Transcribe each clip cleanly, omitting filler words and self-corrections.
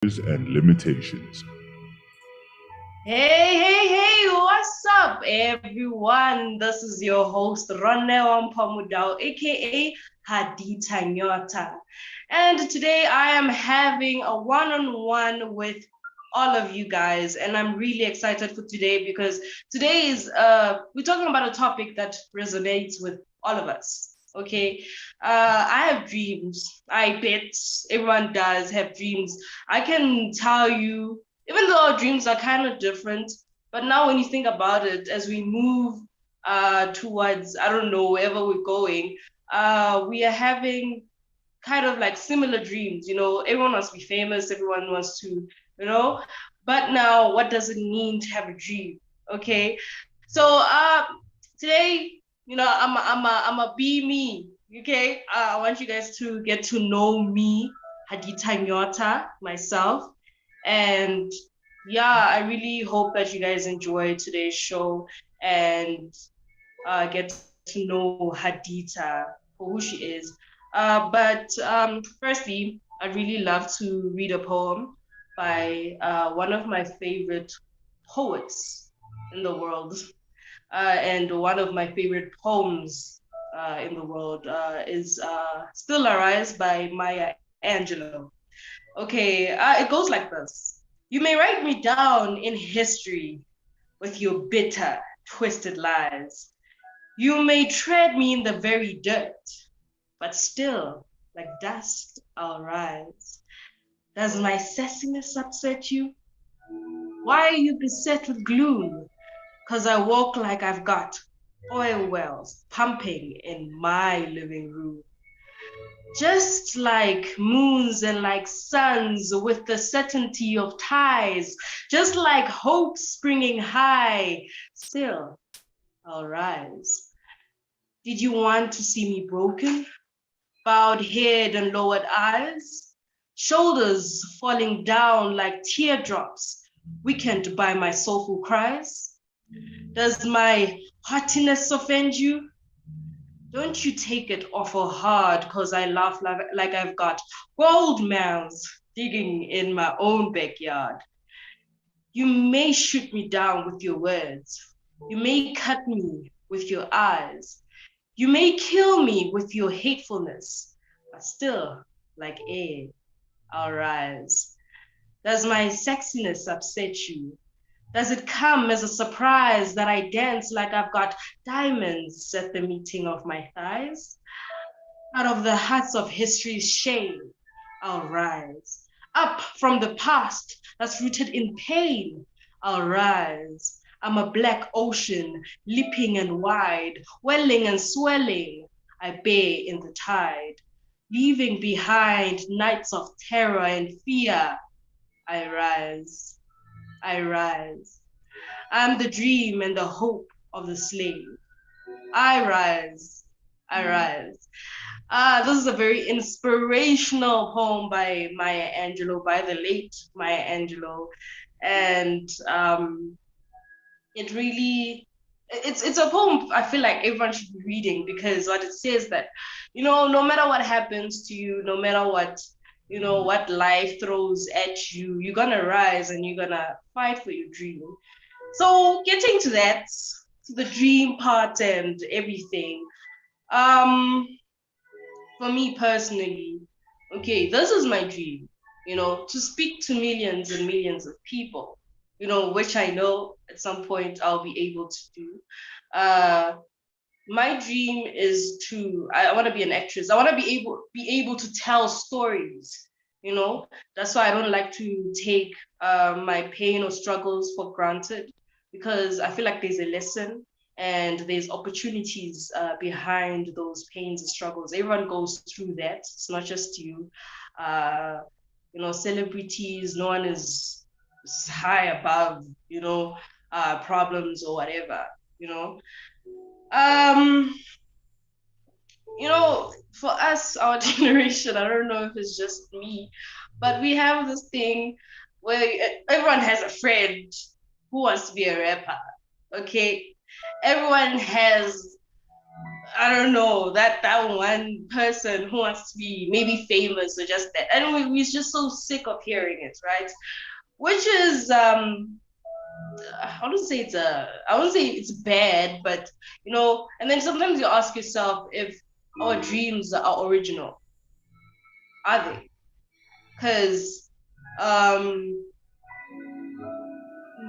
And limitations. Hey, what's up, everyone? This is your host, Ronel Mpamudao, aka HADITHA NYOTHA. And today I am having a one-on-one with all of you guys. And I'm really excited for today because today is we're talking about a topic that resonates with all of us. Okay. I have dreams. I bet everyone does have dreams. I can tell you, even though our dreams are kind of different, but now when you think about it, as we move towards, I don't know, wherever we're going, we are having kind of like similar dreams. Everyone wants to be famous, everyone wants to, but now what does it mean to have a dream? Okay. So today, I'm a be me. Okay. I want you guys to get to know me, HADITHA NYOTHA, myself. And yeah, I really hope that you guys enjoy today's show and get to know HADITHA for who she is. But firstly, I'd really love to read a poem by one of my favorite poets in the world. And one of my favorite poems in the world is Still Arise by Maya Angelou. Okay, it goes like this. You may write me down in history with your bitter, twisted lies. You may tread me in the very dirt, but still, like dust, I'll rise. Does my sassiness upset you? Why are you beset with gloom? 'Cause I walk like I've got oil wells pumping in my living room. Just like moons and like suns with the certainty of tides, just like hope springing high, still I'll rise. Did you want to see me broken? Bowed head and lowered eyes, shoulders falling down like teardrops, weakened by my soulful cries? Does my haughtiness offend you? Don't you take it awful hard because I laugh like I've got gold mines digging in my own backyard. You may shoot me down with your words. You may cut me with your eyes. You may kill me with your hatefulness, but still, like air, I'll rise. Does my sexiness upset you? Does it come as a surprise that I dance like I've got diamonds at the meeting of my thighs? Out of the huts of history's shame, I'll rise. Up from the past that's rooted in pain, I'll rise. I'm a black ocean, leaping and wide, welling and swelling, I bear in the tide. Leaving behind nights of terror and fear, I rise. I rise. I'm the dream and the hope of the slave. I rise. I rise. This is a very inspirational poem by Maya Angelou, by the late Maya Angelou. And it really, it's a poem I feel like everyone should be reading because what it says that, no matter what happens to you, no matter what life throws at you, you're gonna rise and you're gonna fight for your dream. So getting to that, to the dream part and everything, um, for me personally, okay, this is my dream, to speak to millions and millions of people, which I know at some point I'll be able to do. Uh, my dream is I want to be an actress. I want to be able to tell stories, That's why I don't like to take my pain or struggles for granted because I feel like there's a lesson and there's opportunities behind those pains and struggles. Everyone goes through that. It's not just you. Uh, celebrities, no one is high above, problems or whatever, you know. Um, for us, our generation, I don't know if it's just me, but we have this thing where everyone has a friend who wants to be a rapper. Okay, everyone has I don't know, that one person who wants to be maybe famous or just that. And we're just so sick of hearing it, right? Which is I wouldn't say I wouldn't say it's bad, but and then sometimes you ask yourself if our dreams are original. Are they? Because um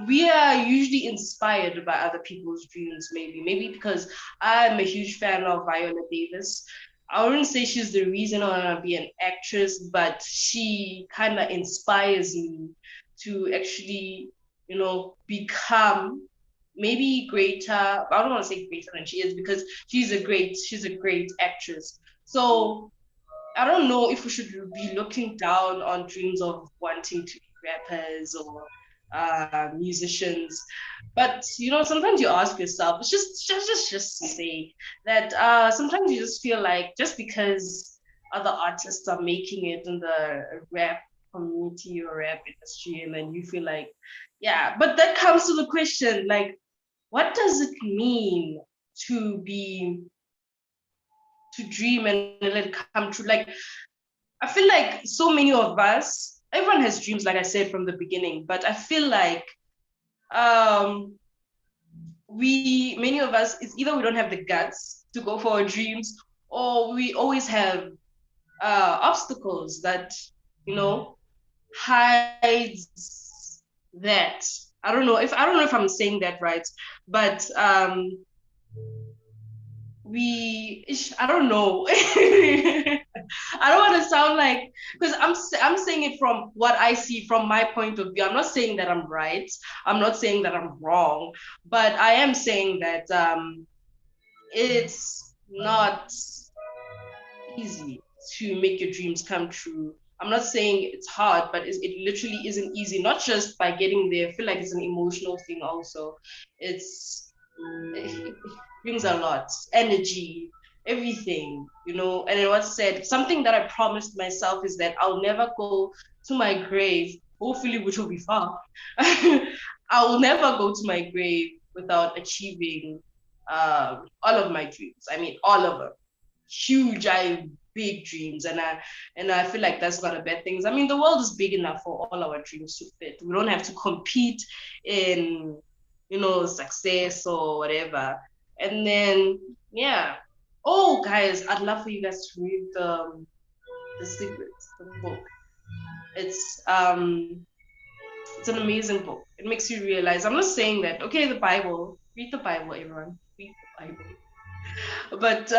we are usually inspired by other people's dreams, maybe because I'm a huge fan of Viola Davis. I wouldn't say she's the reason I want to be an actress, but she kind of inspires me to actually, become maybe greater. I don't want to say greater than she is because she's a great actress. So I don't know if we should be looking down on dreams of wanting to be rappers or musicians, but sometimes you ask yourself, it's just to say that sometimes you just feel like just because other artists are making it in the rap community or rap industry, and then you feel like, yeah, but that comes to the question, like, what does it mean to dream and let it come true? Like, I feel like so many of us, everyone has dreams, like I said from the beginning, but I feel like um, many of us, it's either we don't have the guts to go for our dreams, or we always have obstacles that, hides that. I don't know if I'm saying that right, but I don't know. I don't want to sound like, because I'm saying it from what I see from my point of view. I'm not saying that I'm right. I'm not saying that I'm wrong, but I am saying that it's not easy to make your dreams come true. I'm not saying it's hard, but it literally isn't easy. Not just by getting there. I feel like it's an emotional thing also. It brings a lot, energy, everything, And it was said, something that I promised myself is that I'll never go to my grave, hopefully, which will be far. I will never go to my grave without achieving all of my dreams. I mean, all of them. Huge, big dreams, and I feel like that's not a bad thing. I mean, the world is big enough for all our dreams to fit. We don't have to compete in success or whatever. And then, yeah. Oh, guys, I'd love for you guys to read the Secrets, the book. It's an amazing book. It makes you realize. I'm not saying that. Okay, the Bible. Read the Bible, everyone. Read the Bible. But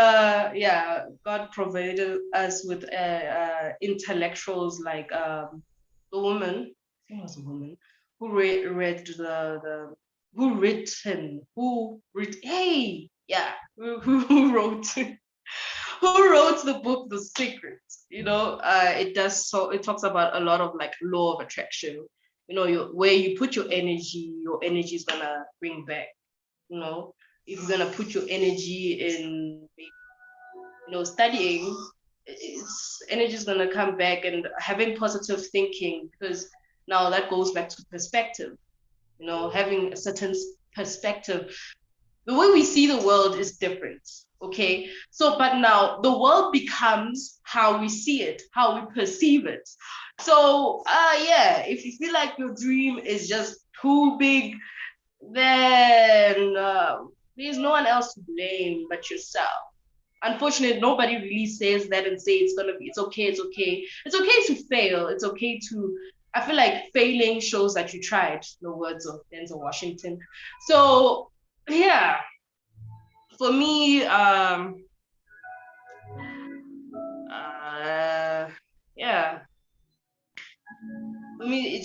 yeah, God provided us with intellectuals like the woman. I think it was a woman who read the who read hey yeah who wrote who wrote the book The Secret. It talks about a lot of like law of attraction. Where you put your energy is gonna bring back. If you're gonna put your energy in studying, it's energy is gonna come back, and having positive thinking, because now that goes back to perspective. Having a certain perspective, the way we see the world is different. Okay, so but now the world becomes how we see it, how we perceive it. So yeah, if you feel like your dream is just too big, then there's no one else to blame but yourself. Unfortunately, nobody really says that and say it's okay, it's okay to fail, it's okay to. I feel like failing shows that you tried. The words of Denzel Washington. So yeah, for me, yeah, I mean,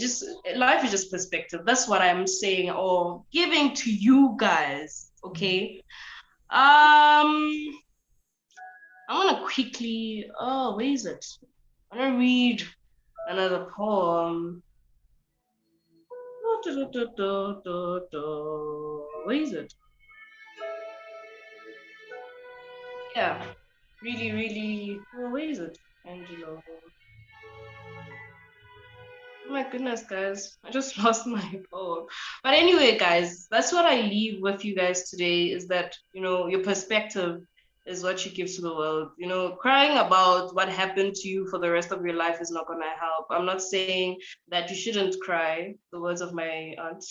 life is just perspective. That's what I'm saying, or giving to you guys. Okay. I'm gonna quickly. Oh, where is it? I'm gonna read another poem. Where is it? Yeah, really, really. Oh, where is it? Angelo. Oh my goodness, guys. I just lost my poem. But anyway, guys, that's what I leave with you guys today, is that, your perspective is what you give to the world. You know, crying about what happened to you for the rest of your life is not going to help. I'm not saying that you shouldn't cry, the words of my aunt.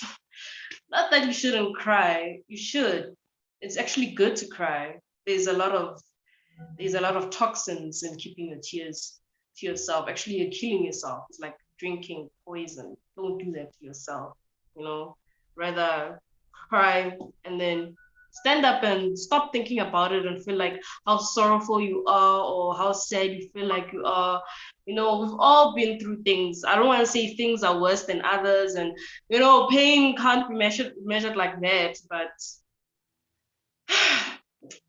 Not that you shouldn't cry, you should. It's actually good to cry. There's a lot of toxins in keeping your tears to yourself. Actually, you're killing yourself. It's like drinking poison. Don't do that to yourself. You know, rather cry and then stand up and stop thinking about it and feel like how sorrowful you are or how sad you feel like you are. You know, we've all been through things. I don't want to say things are worse than others, and you know, pain can't be measured like that. But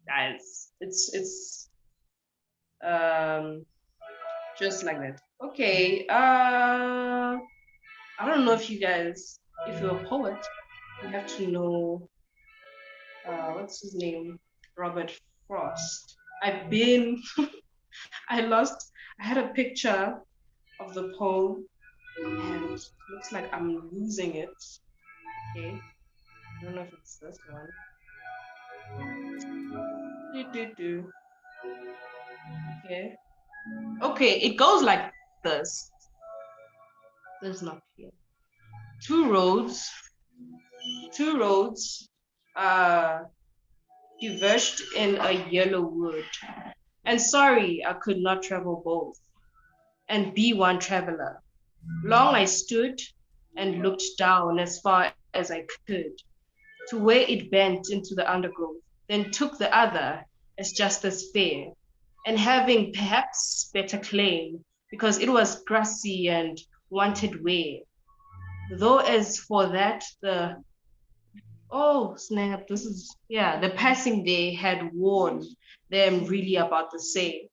guys, it's just like that. Okay. I don't know if you guys, if you're a poet, you have to know what's his name? Robert Frost. I've been, I had a picture of the poem and it looks like I'm losing it. Okay. I don't know if it's this one. Okay. Okay, it goes like this. There's not here. Two roads, uh, diverged in a yellow wood. And sorry, I could not travel both and be one traveler. Long I stood and looked down as far as I could to where it bent into the undergrowth, then took the other as just as fair, and having perhaps better claim, because it was grassy and wanted wear. Though as for that, oh snap, this is, yeah, the passing day had worn them really about the same.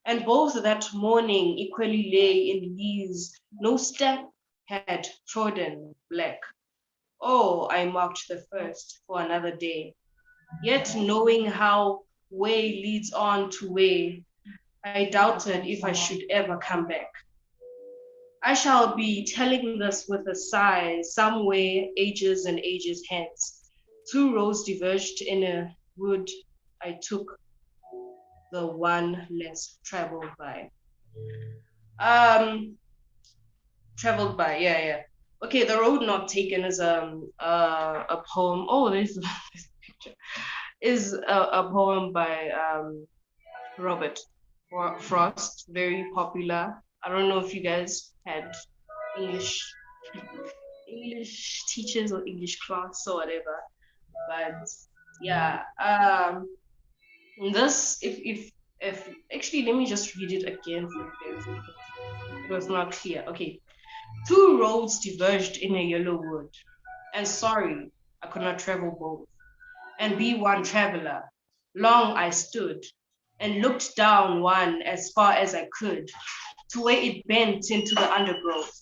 And both that morning equally lay in leaves, no step had trodden black. Oh, I marked the first for another day. Yet knowing how way leads on to way, I doubted if I should ever come back. I shall be telling this with a sigh, somewhere ages and ages hence. Two roads diverged in a wood. I took the one less traveled by. Um, traveled by, yeah, yeah. Okay, the road not taken is a poem. Oh, there's this picture. Is a poem by Robert Frost, very popular. I don't know if you guys had English English teachers or English class or whatever, but yeah. This if actually let me just read it again for you guys because it was not clear. Okay, two roads diverged in a yellow wood, and sorry I could not travel both and be one traveler. Long I stood and looked down one as far as I could to where it bent into the undergrowth,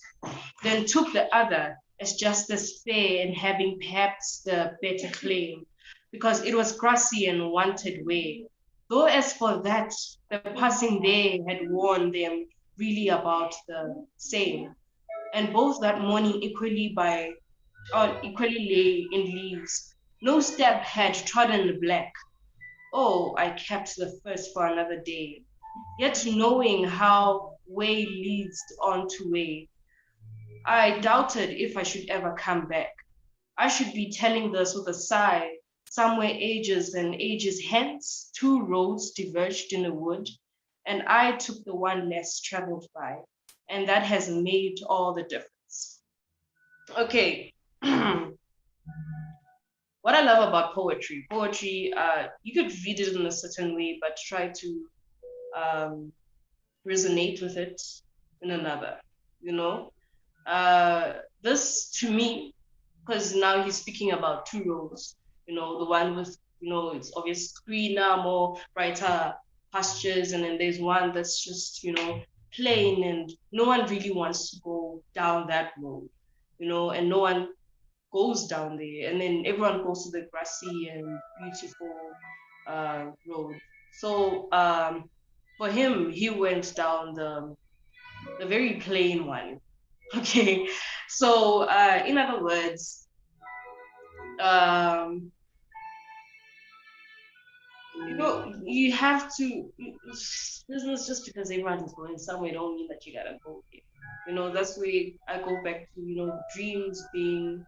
then took the other as just as fair and having perhaps the better claim, because it was grassy and wanted way. Though as for that, the passing day had worn them really about the same, and both that morning equally lay in leaves. No step had trodden the black. Oh, I kept the first for another day. Yet knowing how way leads on to way, I doubted if I should ever come back. I should be telling this with a sigh. Somewhere ages and ages hence, two roads diverged in a wood, and I took the one less traveled by, and that has made all the difference. Okay. What I love about poetry, you could read it in a certain way, but try to resonate with it in another, you know? This to me, because now he's speaking about two roads, you know, the one with, you know, it's obvious greener, more brighter pastures, and then there's one that's just, you know, plain, and no one really wants to go down that road, you know, and no one goes down there, and then everyone goes to the grassy and beautiful road. So for him, he went down the very plain one. Okay, so in other words, you have to business just because everyone is going somewhere don't mean that you gotta go there. That's where I go back to, dreams being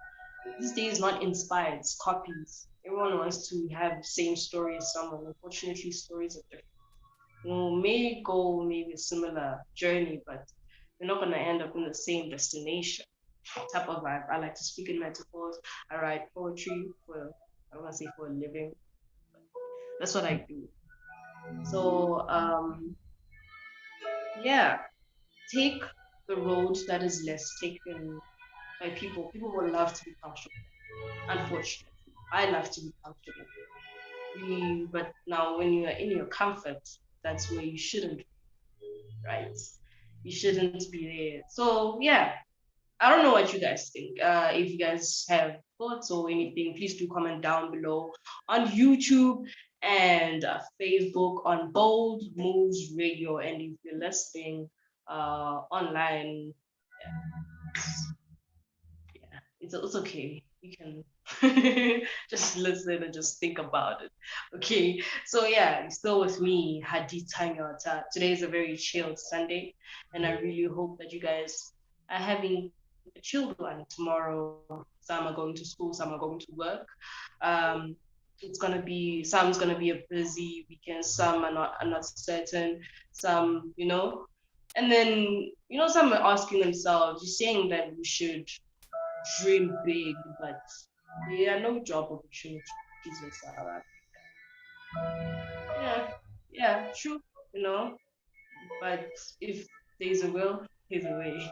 these days not inspired, it's copies. Everyone wants to have the same story as someone. Unfortunately, stories are different. May go maybe a similar journey, but we're not gonna end up in the same destination type of vibe. I like to speak in metaphors. I write poetry I want to say for a living. That's what I do. So yeah, take the road that is less taken by people. People will love to be comfortable. Unfortunately, I love to be comfortable. But now when you are in your comfort, that's where you shouldn't, right? You shouldn't be there. So yeah, I don't know what you guys think. If you guys have thoughts or anything, please do comment down below on YouTube and Facebook on Bold Moves Radio. And if you're listening online, yeah, it's okay. You can just listen and just think about it. Okay, so yeah, you're still with me, HADITHA NYOTHA. Today is a very chilled Sunday, and I really hope that you guys are having a chilled one tomorrow. Some are going to school, some are going to work. Um, some's gonna be a busy weekend, some are not certain, some, and then some are asking themselves, you're saying that we should dream big, but there are no job opportunities in South Africa. Yeah, yeah, true, you know. But if there's a will, there's a way.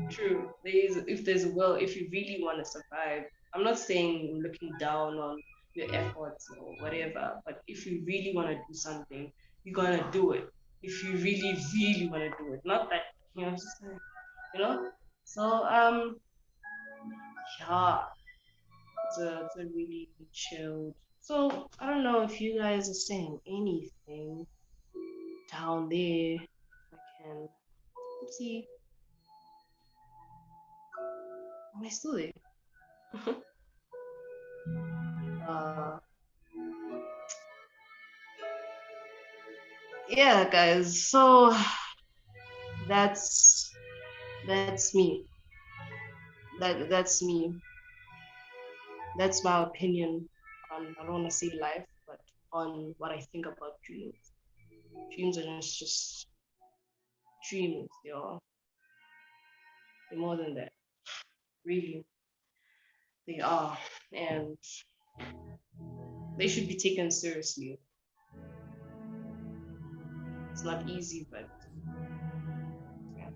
True. If there's a will, if you really want to survive, I'm not saying looking down on your efforts or whatever, but if you really want to do something, you're gonna do it. If you really, really want to do it. Not that, just you know. So yeah, it's a really chilled. So I don't know if you guys are saying anything down there. If I can see, am I still there? uh, yeah, guys. So that's me. That's me. That's my opinion on, I don't want to say life, but on what I think about dreams. Dreams are just dreams, they're more than that. Really, they are. And they should be taken seriously. It's not easy, but yeah,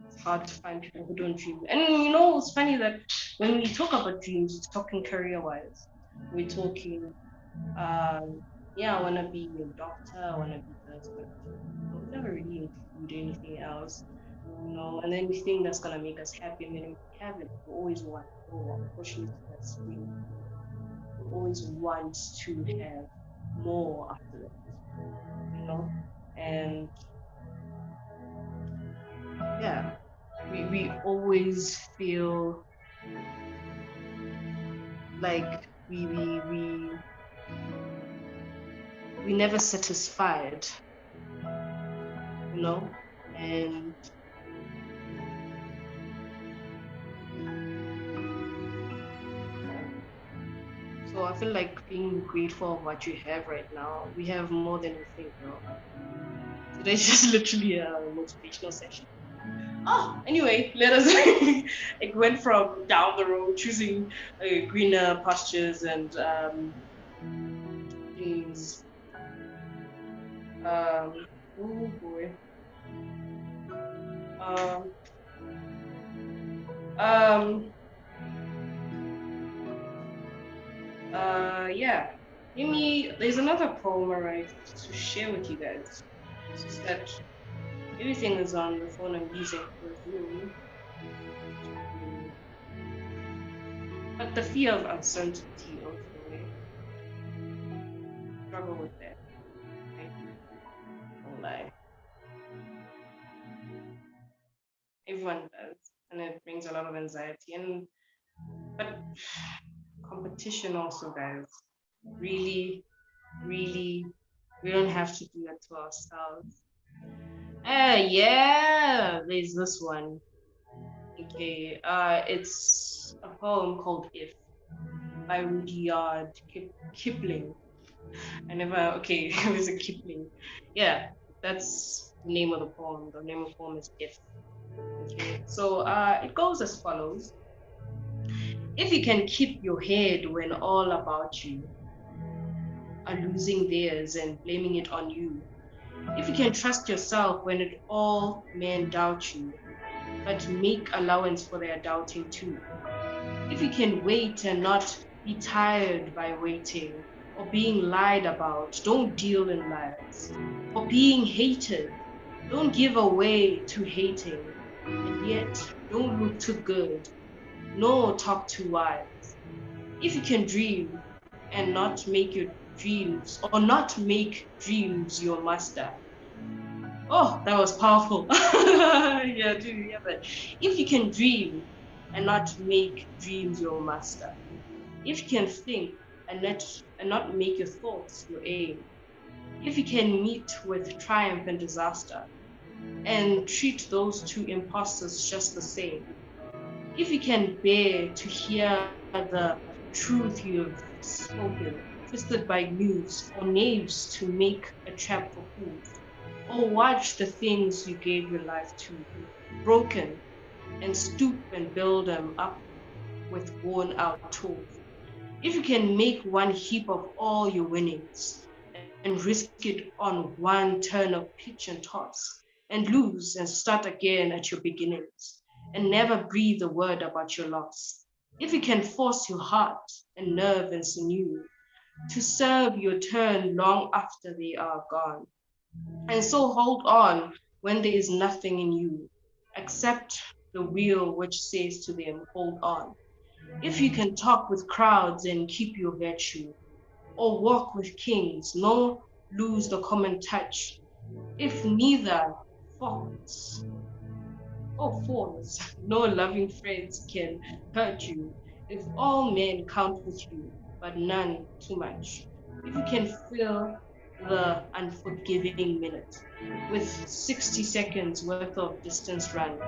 it's hard to find people who don't dream. And it's funny that when we talk about dreams, we're talking career wise. We're talking, yeah, I want to be a doctor, I want to be this, but we never really include anything else, And then we think that's gonna make us happy, and then we have it. We always want more. Unfortunately, that's human. We always want to have more after that, And yeah, we always feel like we never satisfied, and yeah. So I feel like being grateful of what you have right now. We have more than we think, Today's just literally a motivational session. Oh, anyway, let us. It went from down the road, choosing greener pastures and things. Oh boy. Um, um, yeah. There's another poem I write to share with you guys. It's just that everything is on the phone I'm using for Zoom. But the fear of uncertainty also, struggle with that. I do. Don't lie. Everyone does, and it brings a lot of anxiety. But competition also, guys, really. really, we don't have to do that to ourselves. Yeah, there's this one. Okay, it's a poem called If by Rudyard Kipling. Okay, it was a Kipling. Yeah, that's the name of the poem. The name of the poem is If. Okay, so it goes as follows. If you can keep your head when all about you are losing theirs and blaming it on you, if you can trust yourself when it all men doubt you, but make allowance for their doubting too, if you can wait and not be tired by waiting or being lied about, don't deal in lies. Or being hated, don't give away to hating. And yet, don't look too good, nor talk too wise. If you can dream and not make your dreams, or not make dreams your master. Oh, that was powerful. Yeah, do you hear that? If you can dream and not make dreams your master. If you can think and not make your thoughts your aim. If you can meet with triumph and disaster and treat those two impostors just the same. If you can bear to hear the truth you have spoken, twisted by news or knaves to make a trap for fools, or watch the things you gave your life to broken and stoop and build them up with worn out tools. If you can make one heap of all your winnings and risk it on one turn of pitch and toss and lose and start again at your beginnings and never breathe a word about your loss. If you can force your heart and nerve and sinew to serve your turn long after they are gone, and so hold on when there is nothing in you except the will which says to them, hold on. If you can talk with crowds and keep your virtue, or walk with kings, nor lose the common touch, if neither faults or falls, no loving friends can hurt you, if all men count with you, but none too much, if you can fill the unforgiving minute with 60 seconds worth of distance run,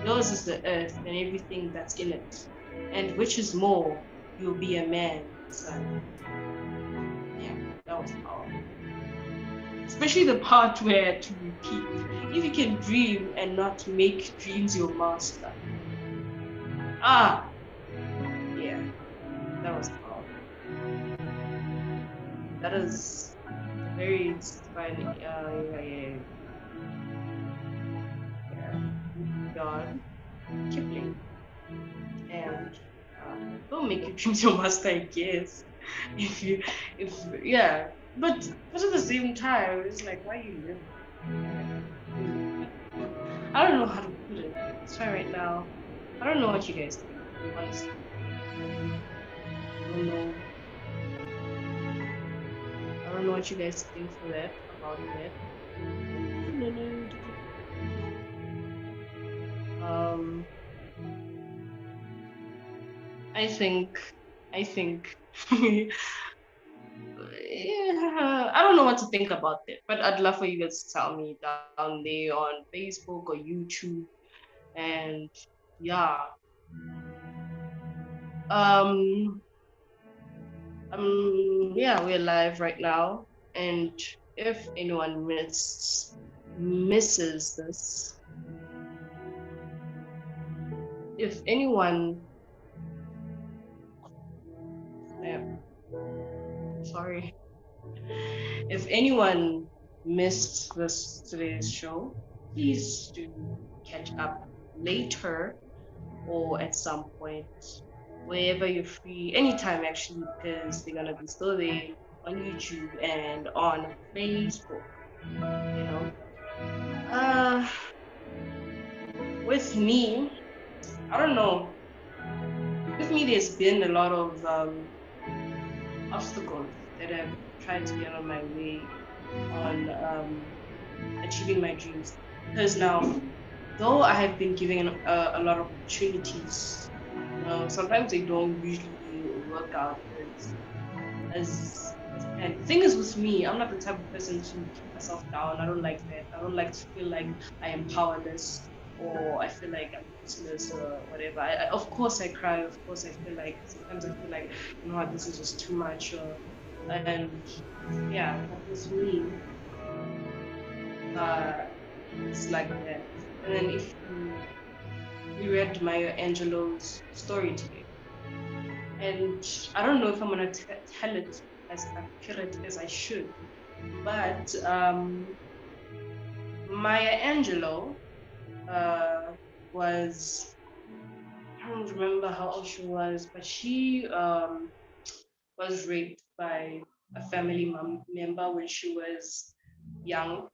yours is the earth and everything that's in it, and which is more, you'll be a man, son. Yeah, that was powerful. Especially the part where to repeat. If you can dream and not make dreams your master. Ah, yeah, that was powerful. That is a very fine, God, Kipling. And don't make your dreams your master, I guess. Yeah. But at the same time, it's like, why you live? I don't know how to put it. It's fine right now. I don't know what you guys think, honestly. I don't know. I don't know what you guys think for that, about that. I think yeah, I don't know what to think about it, but I'd love for you guys to tell me down there on Facebook or YouTube. And yeah, yeah, we're live right now, and if anyone misses this, if anyone, sorry, if anyone missed today's show, please do catch up later or at some point, wherever you're free, anytime actually, because they're gonna be still there on YouTube and on Facebook. You know, with me, I don't know. With me, there's been a lot of obstacles that have tried to get on my way on achieving my dreams. Because now, though I have been given a lot of opportunities, sometimes they don't usually work out as And the thing is with me, I'm not the type of person to keep myself down. I don't like that. I don't like to feel like I am powerless or I feel like I'm useless or whatever. Of course I cry. Of course I feel like sometimes I feel like, you know what, this is just too much. And yeah, but with me, uh, it's like that. And then if you read Maya Angelou's story today, and I don't know if I'm gonna tell it as accurate as I should, but Maya Angelou was, I don't remember how old she was, but she was raped by a family member when she was young,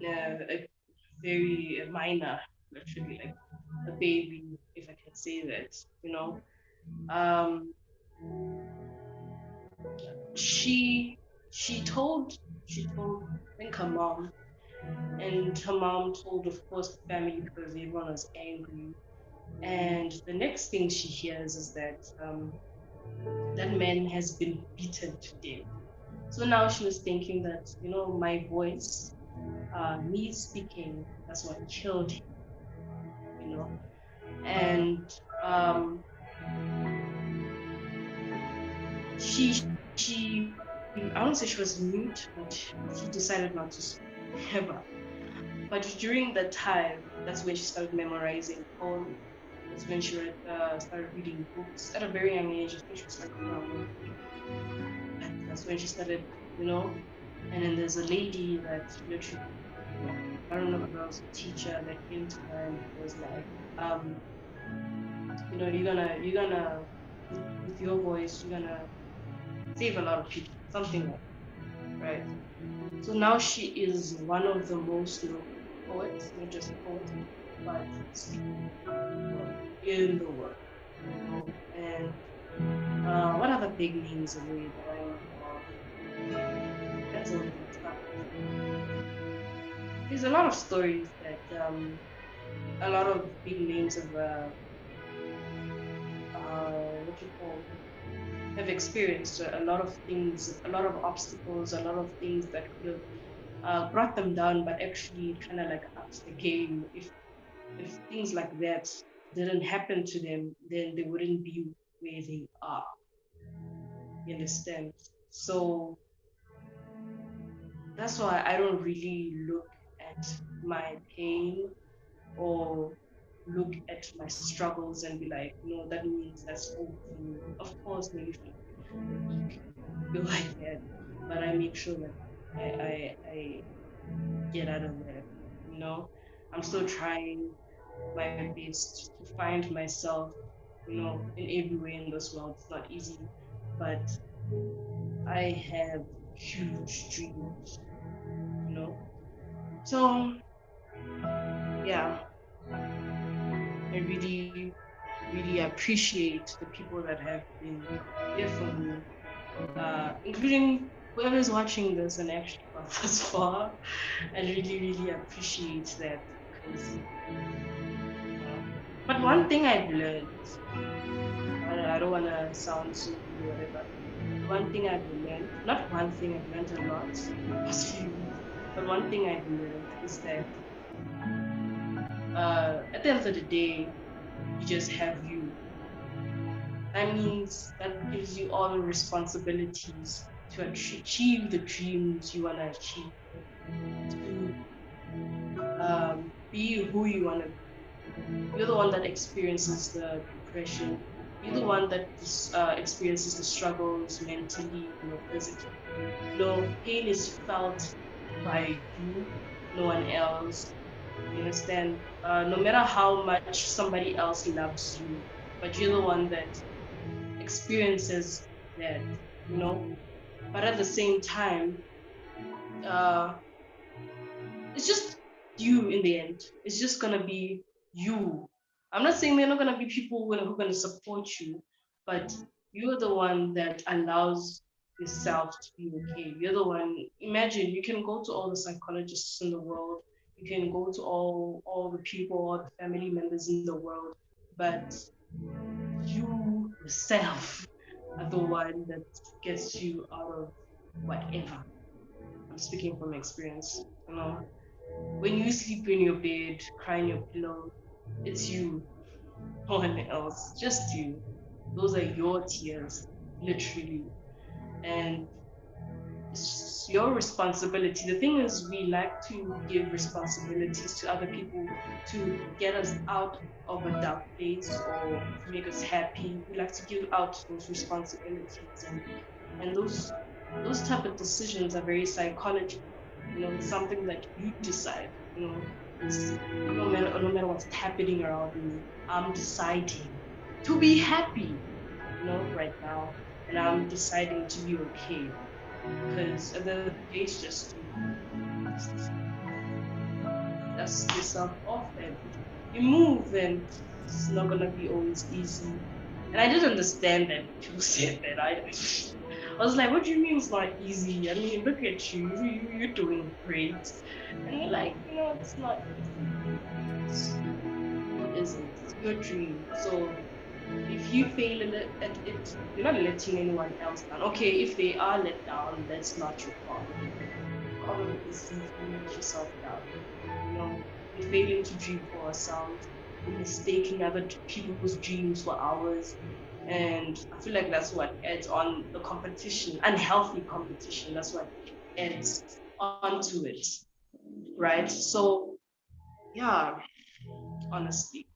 a very minor, literally like a baby, if I can say that, you know. Um, she she told I think her mom, and her mom told, of course, the family because everyone was angry. And the next thing she hears is that that man has been beaten to death. So now she was thinking that, you know, my voice, me speaking, that's what killed him, you know. And um, she I don't say she was mute, but she decided not to speak ever. But during that time, that's when she started memorizing poems. That's when she started reading books at a very young age. I think she was like around 8. That's when she started, you know. And then there's a lady that literally, I don't know if it was a teacher that came to her and was like, you know, you're gonna with your voice, you're gonna save a lot of people, something like that, right? So now she is one of the most known poets, not just poets, but speaking in the world, you know. And what other big names away that I know of? That's a little tough. There's a lot of stories that a lot of big names of what you call have experienced a lot of things, a lot of obstacles, a lot of things that could have brought them down, but actually kind of like ups the game. If things like that didn't happen to them, then they wouldn't be where they are. You understand? So that's why I don't really look at my pain or look at my struggles and be like, no, that means that's all for you. Of course, maybe for a week you feel like that, but I make sure that I get out of there. You know, I'm still trying my best to find myself. You know, in every way in this world, it's not easy, but I have huge dreams. You know, so yeah, I really really appreciate the people that have been there for me, including whoever's watching this and actually got this far. I really, really appreciate that because, but one thing I've learned, I don't want to sound so rude or whatever, but one thing I've learned, not one thing, I've learned a lot in the past few weeks, but one thing I've learned is that at the end of the day, you just have you. That means that gives you all the responsibilities to achieve the dreams you want to achieve, to be who you want to be. You're the one that experiences the depression. You're the one that experiences the struggles mentally, you know, physically. You know, pain is felt by you, no one else. You understand? No matter how much somebody else loves you, but you're the one that experiences that, you know. But at the same time, uh, it's just you in the end. It's just gonna be you. I'm not saying there are not gonna be people who are gonna support you, but you're the one that allows yourself to be okay. You're the one. Imagine you can go to all the psychologists in the world. You can go to all the people, all the family members in the world, but you yourself are the one that gets you out of whatever. I'm speaking from experience. When you sleep in your bed, crying your pillow, it's you, no one else, just you. Those are your tears, literally. And it's your responsibility. The thing is, we like to give responsibilities to other people to get us out of a dark place or to make us happy. We like to give out those responsibilities, and those type of decisions are very psychological. It's something that you decide. It's no matter what's happening around me, I'm deciding to be happy, right now, and I'm deciding to be okay because at the end of the day, it's just you. Just dust yourself off and you move, and it's not gonna be always easy. And I didn't understand that people said that. I was like, what do you mean it's not easy? I mean, look at you. You're doing great. And they're like, it's not easy. It really isn't. It's your dream. So if you fail at it, you're not letting anyone else down. Okay, if they are let down, that's not your problem. The problem is if you let yourself down. We're failing to dream for ourselves. We're mistaking other people's dreams for ours. And I feel like that's what adds on the competition, unhealthy competition. That's what adds onto it, right? So, yeah, honestly.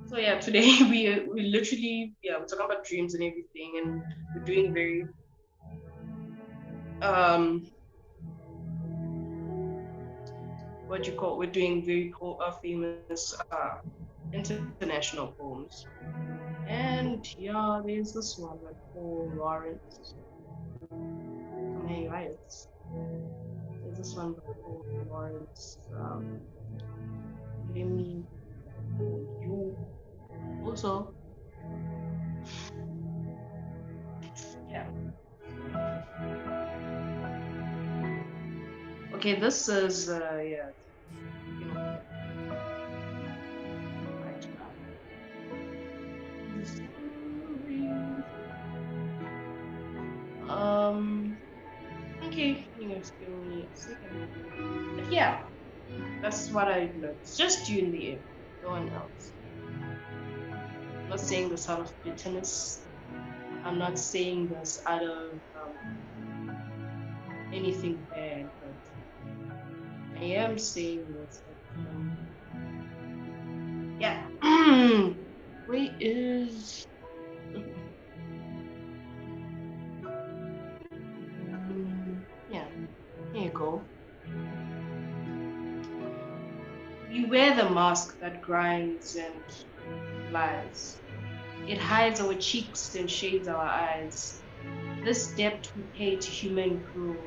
So yeah, today we literally we're talking about dreams and everything, and we're doing very um what you call we're doing very famous international poems. And yeah, there's this one by Paul Lawrence. Hey, right. There's this one by Paul Lawrence. Let me you also yeah. Okay, this is yeah. Right. Okay, just give me a second. But yeah, that's what I learned. It's just you in the air, no one else. I'm not saying this out of bitterness. I'm not saying this out of anything bad, but I am saying this. Yeah. Where is? Yeah. Here you go. We wear the mask that grinds and lies. It hides our cheeks and shades our eyes. This debt we pay to human crew.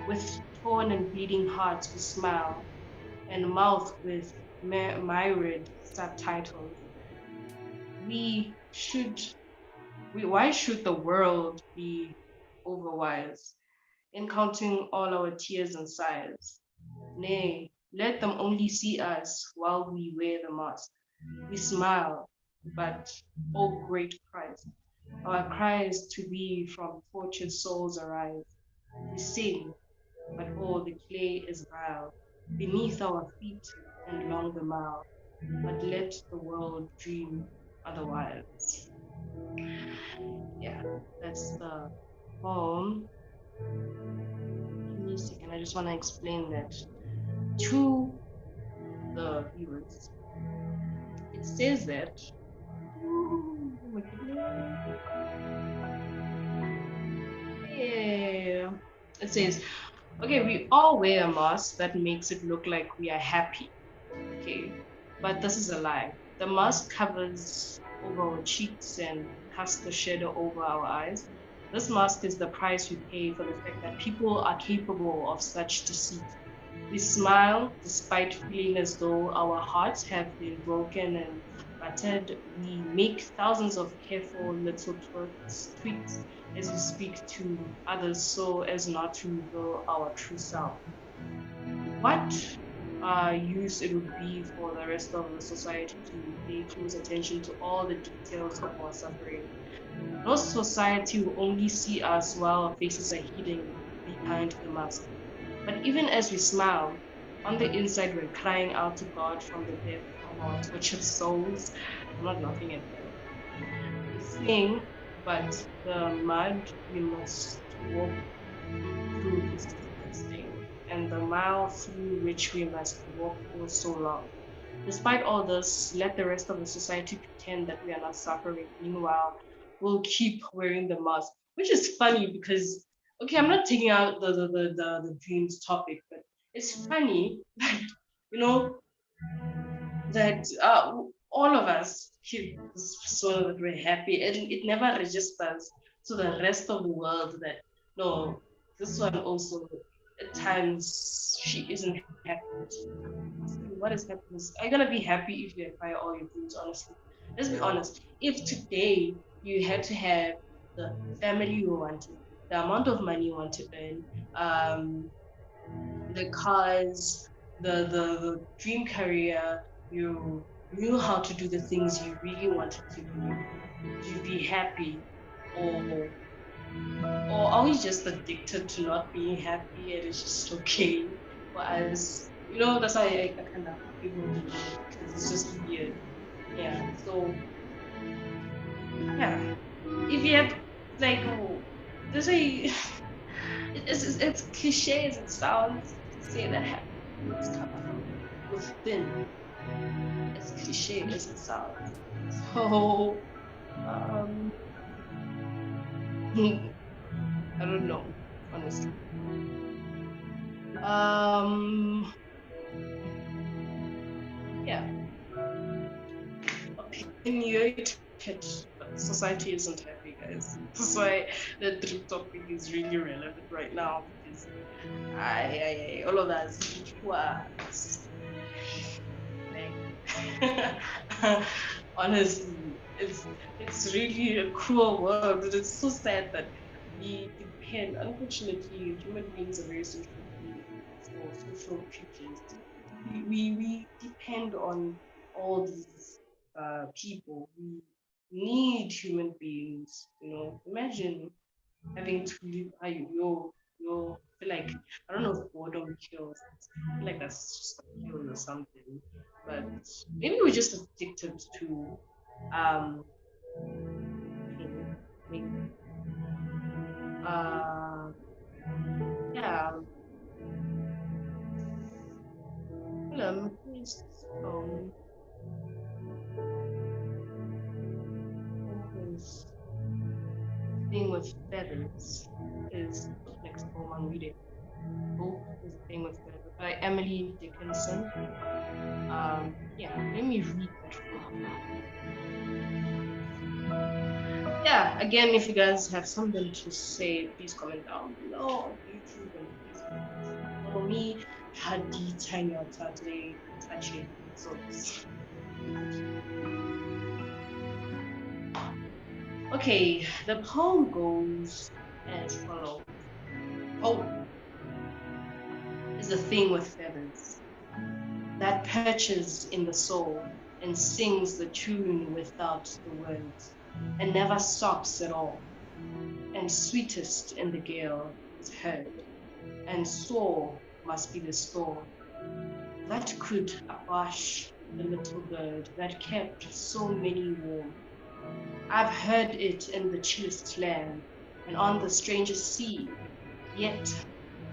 With torn and bleeding hearts we smile, and mouth with myriad subtitles. Why should the world be overwise in counting all our tears and sighs? Nay, let them only see us while we wear the mask. We smile, but, oh great Christ, our cries to thee from tortured souls arise. We sing, but oh, the clay is vile beneath our feet and long the mile. But let the world dream otherwise. Yeah, that's the poem. Give me a second. I just want to explain that to the viewers. It says that. Oh my goodness. Yeah. It says, okay, we all wear a mask that makes it look like we are happy. Okay. But this is a lie. The mask covers over our cheeks and casts a shadow over our eyes. This mask is the price we pay for the fact that people are capable of such deceit. We smile despite feeling as though our hearts have been broken and battered. We make thousands of careful little tweaks as we speak to others so as not to reveal our true self. What? use it would be for the rest of the society to pay close attention to all the details of our suffering. No society will only see us while our faces are hidden behind the mask. But even as we smile, on the inside, we're crying out to God from the depth of our tortured souls. I'm not laughing at that. We sing, but the mud we must walk through is disgusting, and the mile through which we must walk feels so long. Despite all this, let the rest of the society pretend that we are not suffering. Meanwhile, we'll keep wearing the mask, which is funny because, okay, I'm not taking out the dreams topic, but it's funny that, you know, that all of us keep so that we're happy, and it never registers to the rest of the world that, no, this one also, at times, she isn't happy. Asking what is happiness? Are you gonna be happy if you acquire all your dreams? Honestly, let's be honest. If today you had to have the family you wanted, the amount of money you want to earn, the cars, the dream career, you knew how to do the things you really wanted to do, would you be happy, or or are we just addicted to not being happy and it's just okay for us? That's why I kind of giggled a little because it's just weird. Yeah. So yeah, if you had like, there's a it's cliche as it sounds to say that happiness comes from within, as cliche as it sounds. So um I don't know, honestly. Um yeah, opinionated, but society isn't happy, guys. That's why the dream topic is really relevant right now because all of us who are like, honestly, it's really a cruel world. It is so sad that we depend. Unfortunately, human beings are very social creatures. We depend on all these people. We need human beings. Imagine having to live by your feel like, I don't know if boredom kills. I feel like that's just a kill or something. But maybe we're just addicted to pain. Maybe. Uh yeah. Who's who's the thing with feathers is the next poem I'm reading. Hope is the thing with feathers by Emily Dickinson. Yeah, let me read that yeah, again, if you guys have something to say, please comment down below on YouTube and Facebook. Follow me, HADITHA today, touching souls. Okay, the poem goes as follows. Hope is a thing with feathers that perches in the soul and sings the tune without the words, and never stops at all. And sweetest in the gale is heard, and sore must be the storm that could abash the little bird that kept so many warm. I've heard it in the chillest land and on the strangest sea, yet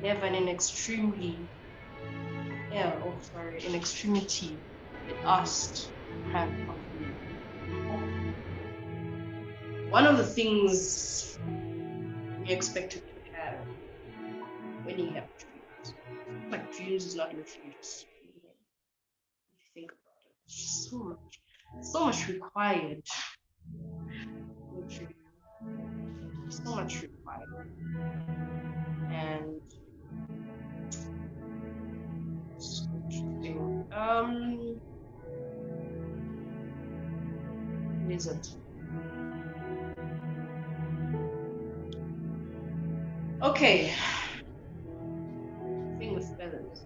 never in extremely, yeah, oh sorry, in extremity, it asked to have of me. Oh, one of the things we expected to have when you have dreams, like dreams is not literally just dreaming. If you think about it, it's just so much required. Literally, so much required. And it's interesting. What is it? Okay. Thing with feathers.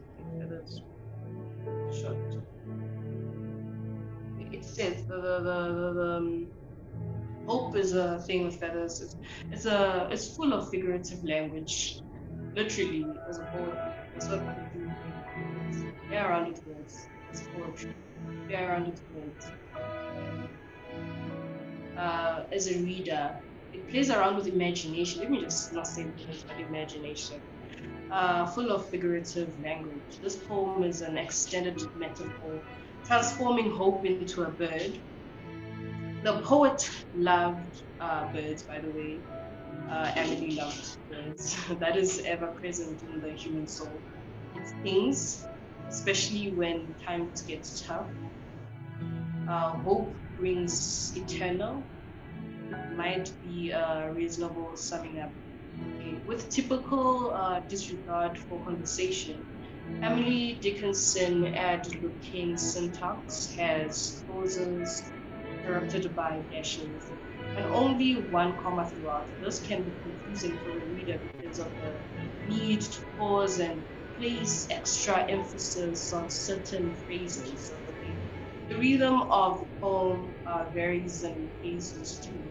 hope is a thing with feathers. It's full of figurative language. Literally, as a poet, that's what we do. It's play around with words. It's poetry. Play around with words. And as a reader, it plays around with imagination. Let me just not say words, but imagination. Full of figurative language. This poem is an extended metaphor, transforming hope into a bird. The poet loved birds, by the way. Emily loved birds. That is ever present in the human soul. It stings, especially when times get tough. Hope brings eternal, might be a reasonable summing up. Okay. With typical disregard for conversation, Emily Dickinson ad-looking syntax has clauses interrupted by dashes and only one comma throughout. This can be confusing for the reader because of the need to pause and place extra emphasis on certain phrases. Okay. The rhythm of the poem varies in phases too,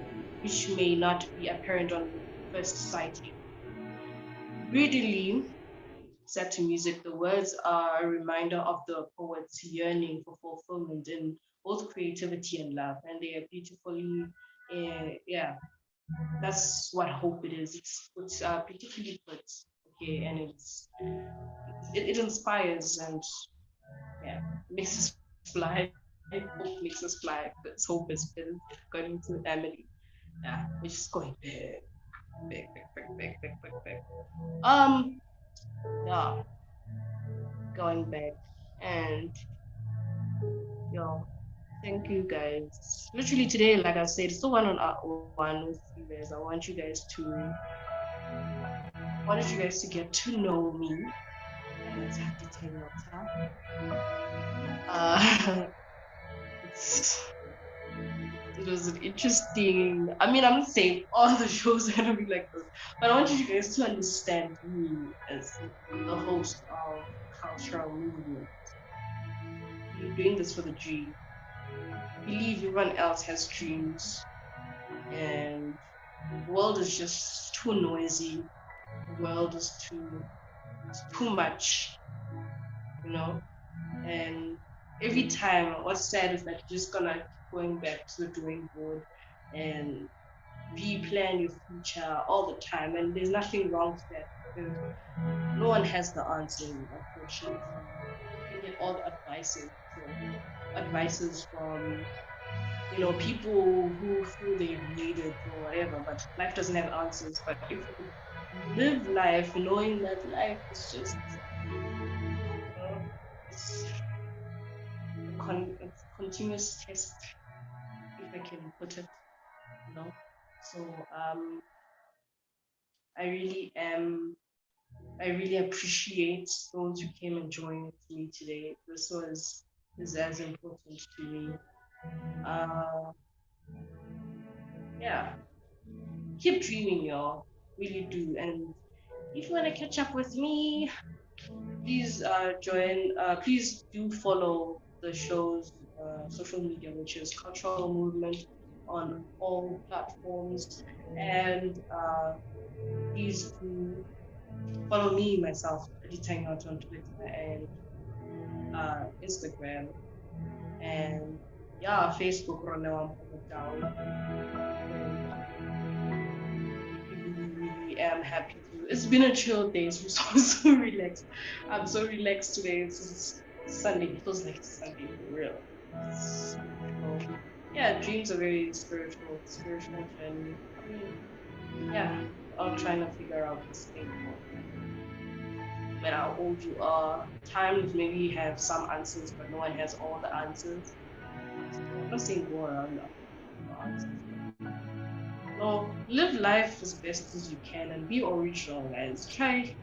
which may not be apparent on first sighting. Greedily set to music, the words are a reminder of the poet's yearning for fulfillment in both creativity and love, and they are beautifully, yeah, that's what hope it is. It's beautifully put, okay, and it inspires and yeah, makes us fly. Hope makes us fly because hope is built according to Emily. Yeah, we're just going big, big, big, big, big, big, big, big. Um, yeah, going back and yo, thank you guys. Literally today, like I said, it's the one with you guys. I wanted you guys to get to know me as HADITHA NYOTHA. It's it was an interesting. I mean, I'm not saying all the shows are gonna be like this, but I want you guys to understand me as the host of Cultural Movement. You're doing this for the dream. I believe everyone else has dreams, and the world is just too noisy. The world is it's too much, you know. And every time, what's sad is that you're just gonna keep going back to the drawing board and replan your future all the time. And there's nothing wrong with that because no one has the answers, unfortunately. You can get all the advices from people who feel they've made it or whatever, but life doesn't have answers. But if you live life knowing that life is just, it's it's continuous test, if I can put it. So I really am I really appreciate those who came and joined me today. This is as important to me. Yeah, keep dreaming, y'all. Really do. And if you want to catch up with me, please join. Please do follow the show's social media, which is Cultural Movement on all platforms. And please do follow me myself, HADITHA NYOTHA on Twitter and Instagram, and yeah, Facebook. Really am happy to. It's been a chill day, so I'm so relaxed. I'm so relaxed today. It's Sunday. It feels like it's Sunday for real. Spiritual. Yeah, dreams are very spiritual journey. I mean, yeah, all trying to figure out this thing called no matter how old you are. Times maybe you have some answers, but no one has all the answers. So I'm not saying go around looking for answers, but no, live life as best as you can and be original, guys. Try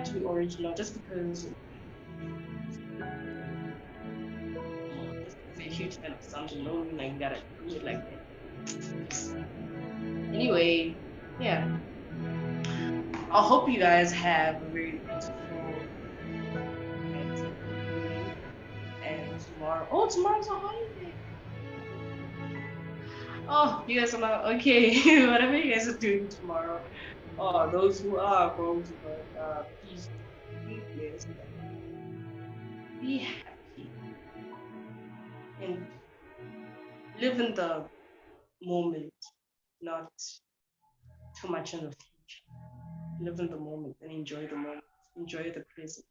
to be original just because you're a huge fan of something, don't mean like you gotta do it like that. Anyway, yeah. I hope you guys have a very beautiful night, evening, and tomorrow. Oh, tomorrow's a holiday. Oh, you guys are not okay. Whatever you guys are doing tomorrow. Oh, those who are going to work, please be blessed and be happy and live in the moment, not too much in the future. Live in the moment and enjoy the moment. Enjoy the present.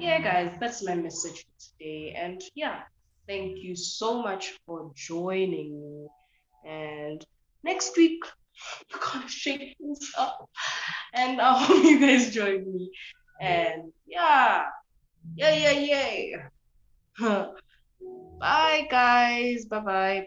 Yeah, guys, that's my message for today. And yeah, thank you so much for joining me. And next week, we're gonna shake things up. And I hope you guys join me. And yeah, yay. Bye, guys. Bye.